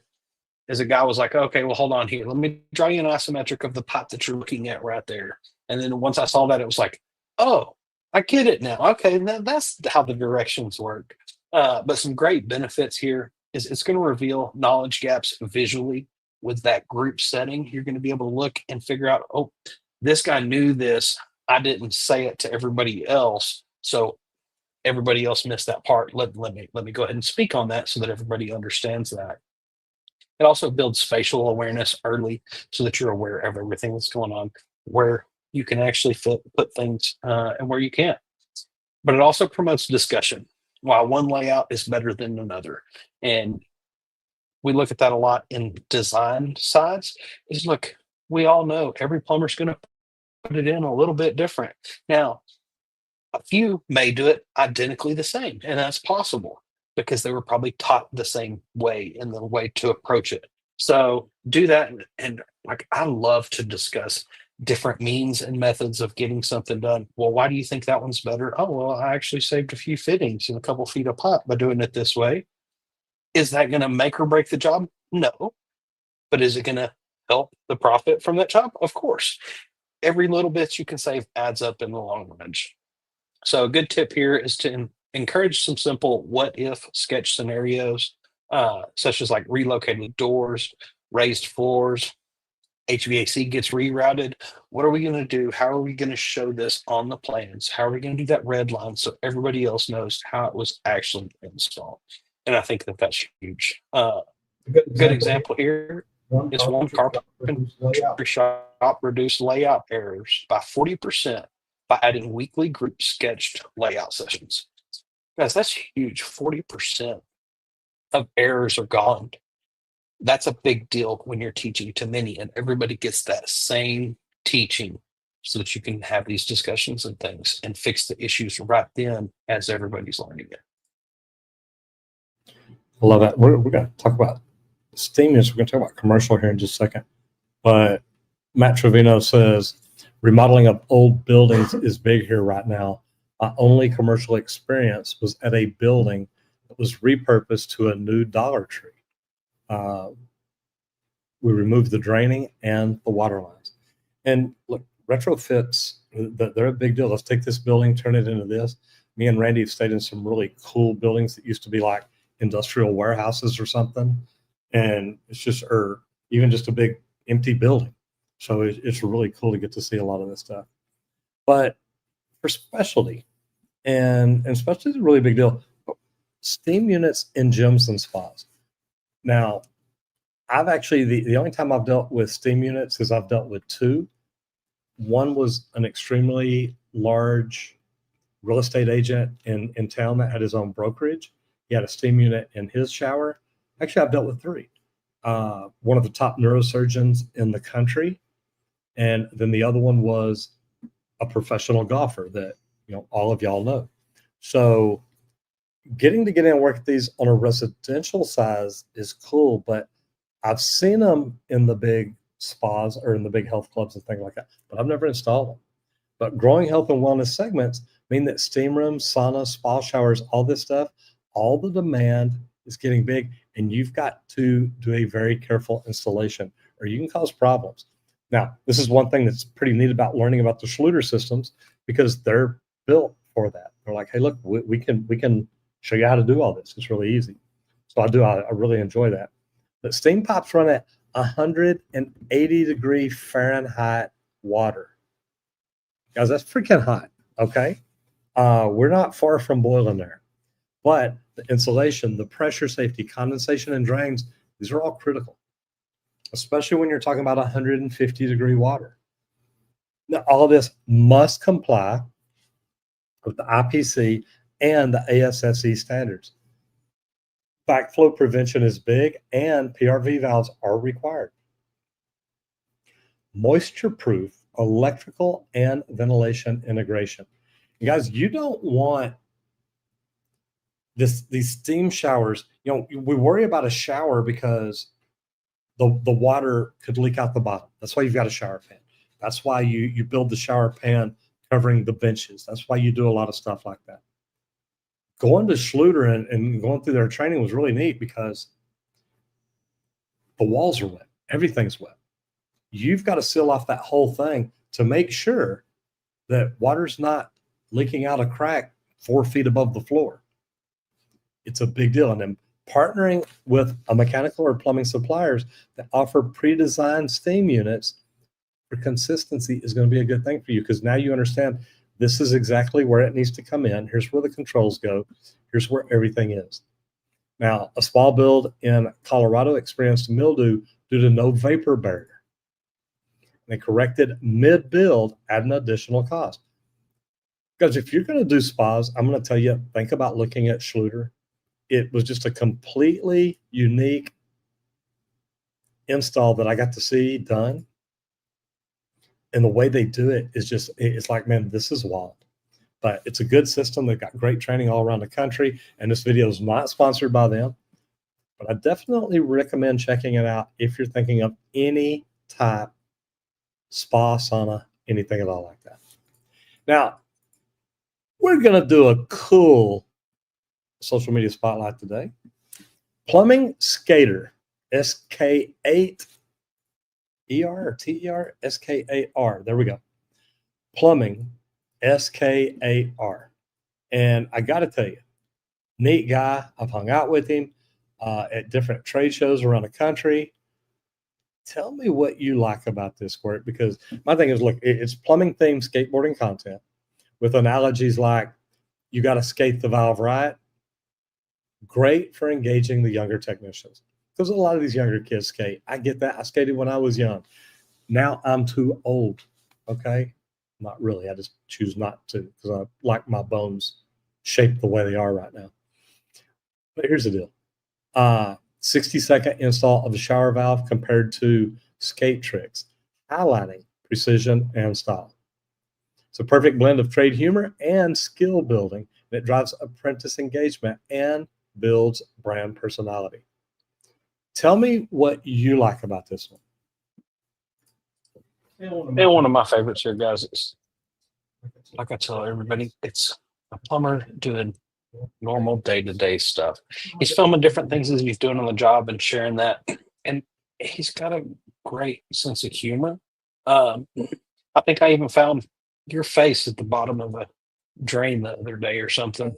is a guy was like, okay, well, hold on here. Let me draw you an isometric of the pipe that you're looking at right there. And then once I saw that, it was like, oh, I get it now. Okay, that's how the directions work. But some great benefits here is it's going to reveal knowledge gaps visually with that group setting. You're going to be able to look and figure out, oh, this guy knew this. I didn't say it to everybody else. So everybody else missed that part. Let me go ahead and speak on that so that everybody understands that. It also builds spatial awareness early so that you're aware of everything that's going on, where you can actually put things and where you can't. But it also promotes discussion. While one layout is better than another. And we look at that a lot in design sides, is look, we all know every plumber's going to put it in a little bit different. Now, a few may do it identically the same, and that's possible because they were probably taught the same way in the way to approach it. So do that, and like I love to discuss different means and methods of getting something done. Well, why do you think that one's better? Oh, well, I actually saved a few fittings and a couple feet of pipe by doing it this way. Is that going to make or break the job? No, but is it going to help the profit from that job? Of course. Every little bit you can save adds up in the long run. So a good tip here is to encourage some simple what if sketch scenarios, such as like relocating doors, raised floors, HVAC gets rerouted. What are we going to do? How are we going to show this on the plans? How are we going to do that red line so everybody else knows how it was actually installed? And I think that that's huge. Good example here is one carpentry shop reduced layout errors by 40% by adding weekly group sketched layout sessions. Guys, that's huge. 40% of errors are gone. That's a big deal when you're teaching to many and everybody gets that same teaching so that you can have these discussions and things and fix the issues right then as everybody's learning it. I love that. We're going to talk about steaminess. We're going to talk about commercial here in just a second. But Matt Trevino says remodeling of old buildings is big here right now. My only commercial experience was at a building that was repurposed to a new Dollar Tree. We removed the draining and the water lines. And look, retrofits, They're a big deal. Let's take this building, turn it into this. Me and Randy have stayed in some really cool buildings that used to be like industrial warehouses or something. And it's just, or even just a big empty building. So it's really cool to get to see a lot of this stuff. But for specialty, and specialty is a really big deal. Steam units in gyms and spas. Now, I've actually, the only time I've dealt with steam units is I've dealt with two. One was an extremely large real estate agent in town that had his own brokerage. He had a steam unit in his shower. Actually, I've dealt with three. One of the top neurosurgeons in the country. And then the other one was a professional golfer that, all of y'all know. So getting to get in and work at these on a residential size is cool, but I've seen them in the big spas or in the big health clubs and things like that, but I've never installed them. But growing health and wellness segments mean that steam rooms, saunas, spa showers, all this stuff, all the demand is getting big, and you've got to do a very careful installation or you can cause problems. Now, this is one thing that's pretty neat about learning about the Schluter systems because they're built for that. They're like, hey, look, we can show you how to do all this. It's really easy. So I really enjoy that. But steam pipes run at 180 degree Fahrenheit water. Guys, that's freaking hot, okay? We're not far from boiling there. But the insulation, the pressure safety, condensation, and drains, these are all critical, especially when you're talking about 150 degree water. Now, all of this must comply with the IPC and the ASSE standards. Backflow prevention is big, and PRV valves are required. Moisture-proof electrical and ventilation integration. And guys, you don't want these steam showers. We worry about a shower because the water could leak out the bottom. That's why you've got a shower pan. That's why you build the shower pan covering the benches. That's why you do a lot of stuff like that. Going to Schluter and going through their training was really neat because the walls are wet. Everything's wet. You've got to seal off that whole thing to make sure that water's not leaking out a crack 4 feet above the floor. It's a big deal. And then partnering with a mechanical or plumbing suppliers that offer pre-designed steam units for consistency is going to be a good thing for you because now you understand this is exactly where it needs to come in. Here's where the controls go. Here's where everything is. Now, a spa build in Colorado experienced mildew due to no vapor barrier. They corrected mid-build at an additional cost. Because if you're going to do spas, I'm going to tell you, think about looking at Schluter. It was just a completely unique install that I got to see done. And the way they do it is just, it's like, man, this is wild. But it's a good system. They've got great training all around the country. And this video is not sponsored by them. But I definitely recommend checking it out if you're thinking of any type spa, sauna, anything at all like that. Now, we're going to do a cool social media spotlight today. Plumbing Skater, SK8 ER or TER, SKAR. There we go. Plumbing, SKAR. And I got to tell you, neat guy. I've hung out with him at different trade shows around the country. Tell me what you like about this, Squirt, because my thing is, look, it's plumbing themed skateboarding content with analogies like you got to skate the valve right. Great for engaging the younger technicians because a lot of these younger kids skate. I get that. I skated when I was young. Now I'm too old. Okay. Not really. I just choose not to because I like my bones shaped the way they are right now. But here's the deal. 60-second install of the shower valve compared to skate tricks, highlighting precision and style. It's a perfect blend of trade humor and skill building. And it drives apprentice engagement and builds brand personality. Tell me what you like about this one. And one of my favorites here, guys, is like I tell everybody, it's a plumber doing normal day-to-day stuff. He's filming different things as he's doing on the job and sharing that. And he's got a great sense of humor. I think I even found your face at the bottom of a drain the other day or something.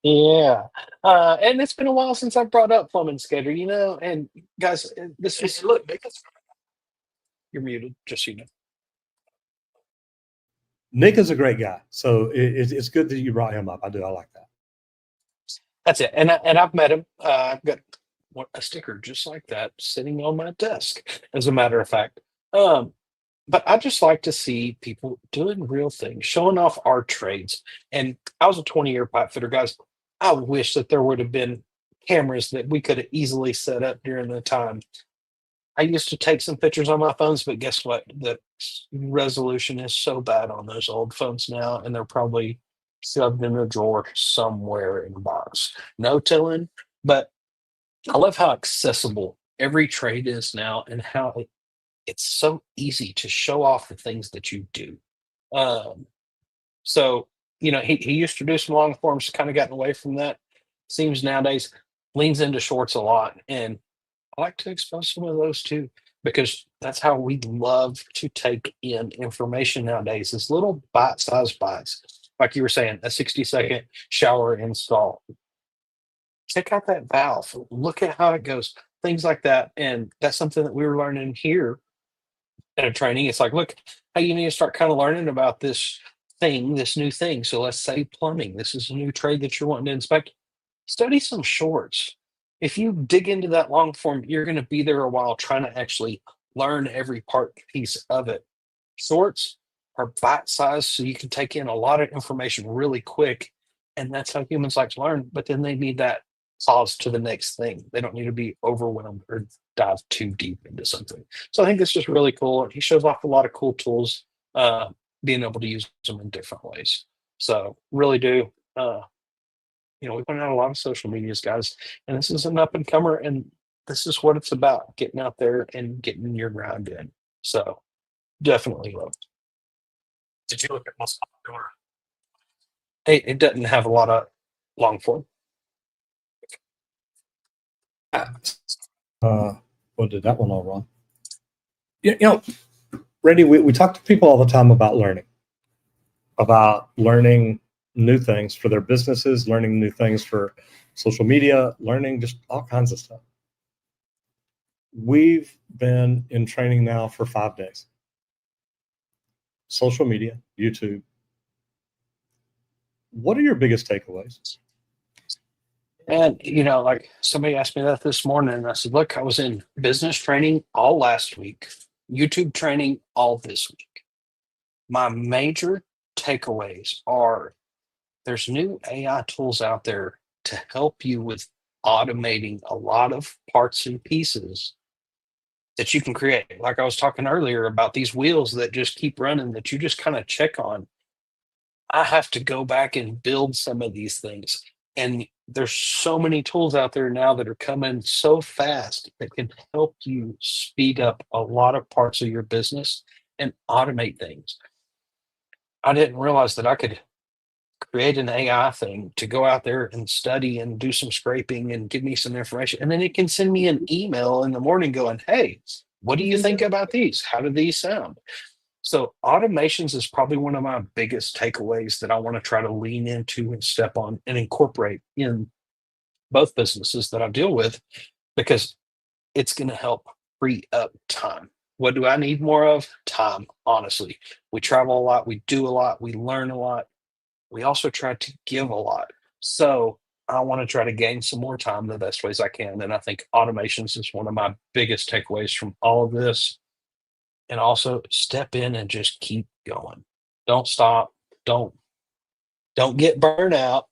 Yeah. And it's been a while since I brought up Plumbing Skater, and guys, this is look, you're muted, just so you know. Nick is a great guy, so it's good that you brought him up. I like that. That's it. And I've met him. I've got a sticker just like that sitting on my desk, as a matter of fact. Um, but I just like to see people doing real things, showing off our trades. And I was a 20-year pipe fitter, guys. I wish that there would have been cameras that we could have easily set up during the time. I used to take some pictures on my phones, but guess what? The resolution is so bad on those old phones now, and they're probably shoved in a drawer somewhere in a box. No telling, but I love how accessible every trade is now and how it's so easy to show off the things that you do. Um, so, he used to do some long forms, kind of gotten away from that. Seems nowadays leans into shorts a lot. And I like to expose some of those too, because that's how we love to take in information nowadays, is little bite-sized bites. Like you were saying, a 60-second shower install. Check out that valve. Look at how it goes. Things like that. And that's something that we were learning here at a training. It's like, look, how you need to start kind of learning about this new thing. So let's say plumbing. This is a new trade that you're wanting to inspect. Study some shorts. If you dig into that long form, you're going to be there a while trying to actually learn every part piece of it. Shorts are bite sized, so you can take in a lot of information really quick. And that's how humans like to learn. But then they need that pause to the next thing. They don't need to be overwhelmed or dive too deep into something. So I think it's just really cool. He shows off a lot of cool tools, being able to use them in different ways. So really do. We put out a lot of social medias, guys, and this is an up and comer, and this is what it's about: getting out there and getting your grind in. So definitely love it. Did you look at most popular? It doesn't have a lot of long form. Well, did that one all wrong? Randy, we talk to people all the time about learning new things for their businesses, learning new things for social media, learning just all kinds of stuff. We've been in training now for 5 days. Social media, YouTube. What are your biggest takeaways? And like somebody asked me that this morning, and I said, look, I was in business training all last week, YouTube training all this week. My major takeaways are there's new AI tools out there to help you with automating a lot of parts and pieces that you can create. Like I was talking earlier about these wheels that just keep running that you just kind of check on. I have to go back and build some of these things. And there's so many tools out there now that are coming so fast that can help you speed up a lot of parts of your business and automate things. I didn't realize that I could create an AI thing to go out there and study and do some scraping and give me some information. And then it can send me an email in the morning going, hey, what do you think about these? How do these sound? So automations is probably one of my biggest takeaways that I want to try to lean into and step on and incorporate in both businesses that I deal with, because it's going to help free up time. What do I need more of? Time, honestly. We travel a lot, we do a lot, we learn a lot. We also try to give a lot. So I want to try to gain some more time the best ways I can. And I think automations is one of my biggest takeaways from all of this. And also step in and just keep going. Don't stop. Don't get burnt out,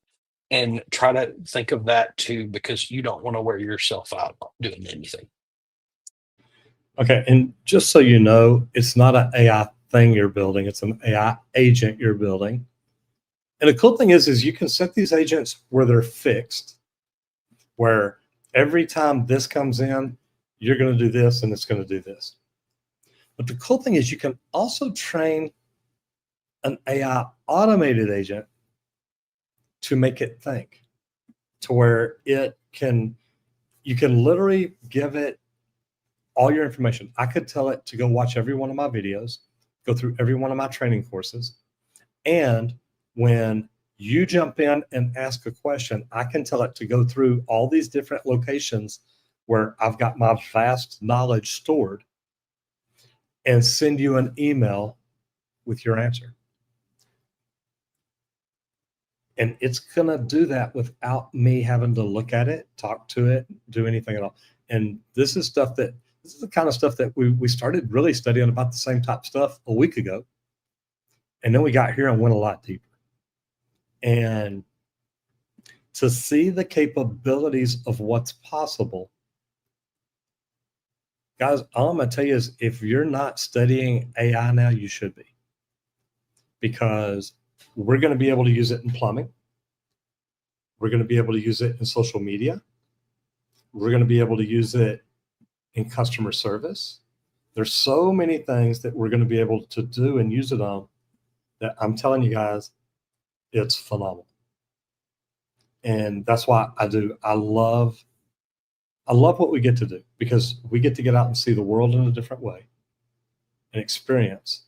and try to think of that too, because you don't want to wear yourself out doing anything. Okay, and just so you know, it's not an AI thing you're building, it's an AI agent you're building. And the cool thing is you can set these agents where they're fixed, where every time this comes in, you're going to do this and it's going to do this. But the cool thing is you can also train an AI automated agent to make it think, to where you can literally give it all your information. I could tell it to go watch every one of my videos, go through every one of my training courses. And when you jump in and ask a question, I can tell it to go through all these different locations where I've got my vast knowledge stored and send you an email with your answer. And it's going to do that without me having to look at it, talk to it, do anything at all. And this is the kind of stuff that we started really studying about the same type of stuff a week ago. And then we got here and went a lot deeper. And to see the capabilities of what's possible, guys, all I'm going to tell you is if you're not studying AI now, you should be. Because we're going to be able to use it in plumbing. We're going to be able to use it in social media. We're going to be able to use it in customer service. There's so many things that we're going to be able to do and use it on that I'm telling you guys, it's phenomenal. And that's why I love what we get to do, because we get to get out and see the world in a different way and experience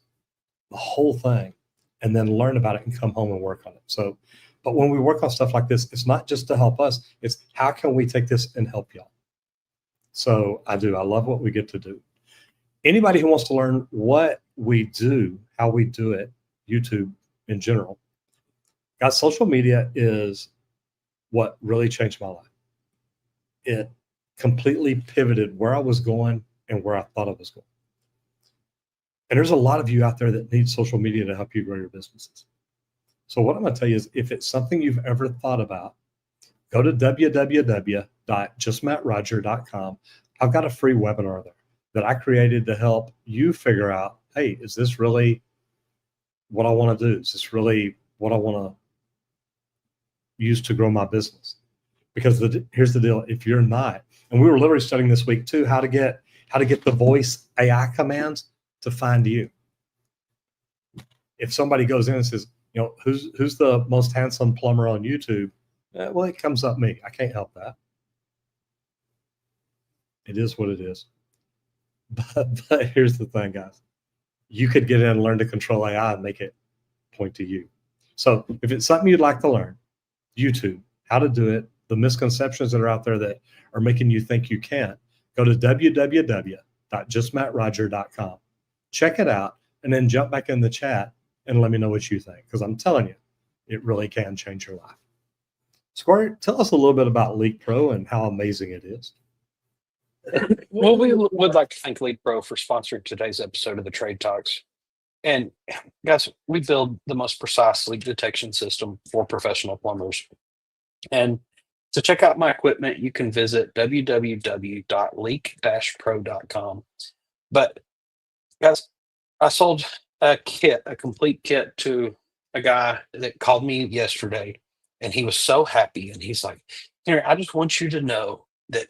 the whole thing and then learn about it and come home and work on it. So, but when we work on stuff like this, it's not just to help us, it's how can we take this and help y'all? So I love what we get to do. Anybody who wants to learn what we do, how we do it, YouTube in general, guys, social media is what really changed my life. It completely pivoted where I was going and where I thought I was going. And there's a lot of you out there that need social media to help you grow your businesses. So what I'm going to tell you is, if it's something you've ever thought about, go to www.justmattroger.com. I've got a free webinar there that I created to help you figure out, hey, is this really what I want to do? Is this really what I want to use to grow my business? Because here's the deal. If you're not, and we were literally studying this week too, how to get the voice AI commands to find you. If somebody goes in and says, who's the most handsome plumber on YouTube? Well, it comes up me. I can't help that. It is what it is. But here's the thing, guys. You could get in and learn to control AI and make it point to you. So if it's something you'd like to learn, YouTube, how to do it, the misconceptions that are out there that are making you think you can't, go to www.justmattroger.com. Check it out, and then jump back in the chat and let me know what you think, because I'm telling you, it really can change your life. Squire, tell us a little bit about Leak Pro and how amazing it is. Well, we would like to thank Lead Pro for sponsoring today's episode of the Trade Talks. And guys, we build the most precise leak detection system for professional plumbers. And to check out my equipment, you can visit www.leak-pro.com. But guys, I sold a complete kit to a guy that called me yesterday, and he was so happy. And he's like, Henry, I just want you to know that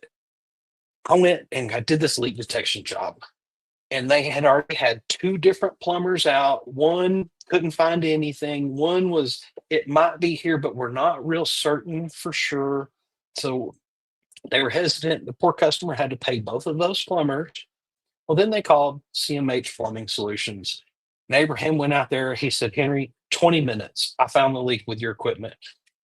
I went and I did this leak detection job, and they had already had 2 different plumbers out. One couldn't find anything. One was, it might be here, but we're not real certain for sure. So they were hesitant. The poor customer had to pay both of those plumbers. Well, then they called CMH Plumbing Solutions. And Abraham went out there. He said, Henry, 20 minutes. I found the leak with your equipment.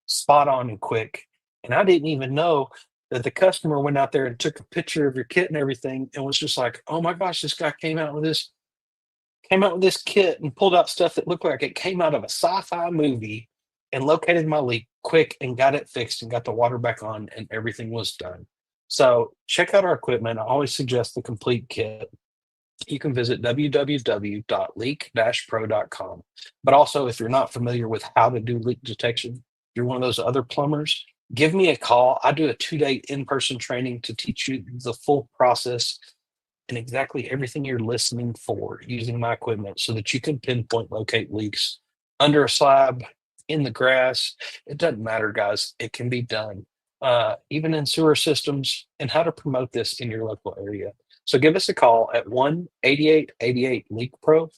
Spot on and quick. And I didn't even know that the customer went out there and took a picture of your kit and everything and was just like, oh my gosh, this guy came out with this kit and pulled out stuff that looked like it came out of a sci-fi movie and located my leak quick and got it fixed and got the water back on, and everything was done. So check out our equipment. I always suggest the complete kit. You can visit www.leak-pro.com. But also, if you're not familiar with how to do leak detection, you're one of those other plumbers, give me a call. I do a 2-day in-person training to teach you the full process and exactly everything you're listening for using my equipment, so that you can pinpoint locate leaks under a slab, in the grass. It doesn't matter, guys. It can be done. Even in sewer systems, and how to promote this in your local area. So give us a call at 1-8888-LEAK-PRO.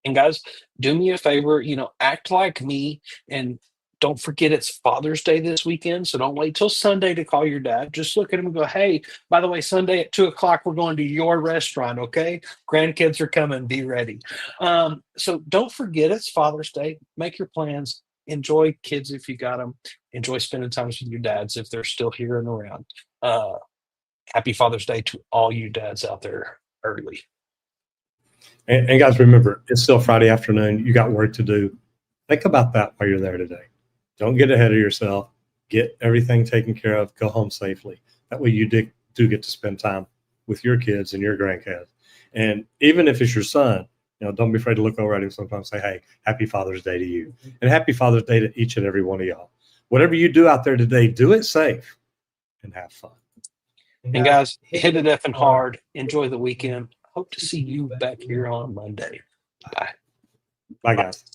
And guys, do me a favor, act like me and Don't forget it's Father's Day this weekend, so don't wait till Sunday to call your dad. Just look at him and go, "Hey, by the way, Sunday at 2 o'clock, we're going to your restaurant, okay? Grandkids are coming, be ready." So don't forget it's Father's Day. Make your plans. Enjoy kids if you got them. Enjoy spending time with your dads if they're still here and around. Uh, Happy Father's Day to all you dads out there early. And guys, remember, it's still Friday afternoon. You got work to do. Think about that while you're there today. Don't get ahead of yourself. Get everything taken care of. Go home safely. That way you do get to spend time with your kids and your grandkids. And even if it's your son, don't be afraid to look over at him sometimes and say, "Hey, happy Father's Day to you." And happy Father's Day to each and every one of y'all. Whatever you do out there today, do it safe and have fun. And guys, hit it effing hard. Enjoy the weekend. Hope to see you back here on Monday. Bye. Bye, guys.